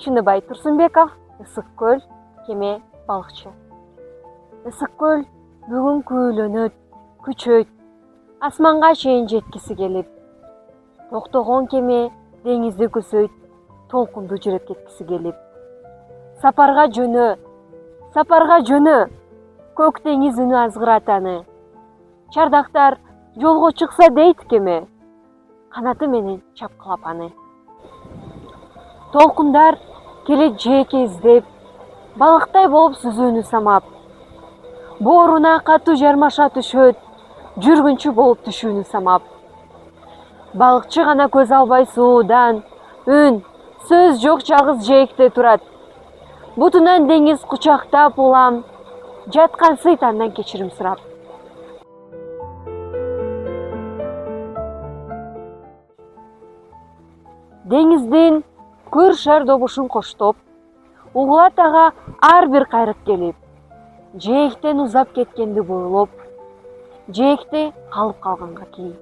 Чыныбай Турсунбеков, Ысык көл, кеме балыкчы. Ысык көл бүгүн күүлөнөт, күчөйт, асманга чейин жеткиси келип. Токтогон кеме деңизди көзөйт, толкунду жүрөткеткиси келип. Сапарга жөнө, көк деңиз үнү азгыратаны. Чардактар жолго чыкса дейт кеме, канаты менен чапкылап аны. Толкундар келе жээке издеп, балыктай болуп сүзүүнү самап. Бооруна катуу жармаша түшөт, жүргүнчү болуп түшүүнү самап. Балыкчы гана көз албай суудан, үн, сөз жок жалгыз жээкте турат. Бутунан деңиз кучактап улам, жаткан сыйт андан кечирим сурап. Деңиздин көр шар добушун коштоп, угулат ага ар бир кайрык келип, жээктен узап кеткенди бойлоп, жээкте калып калганга кийин.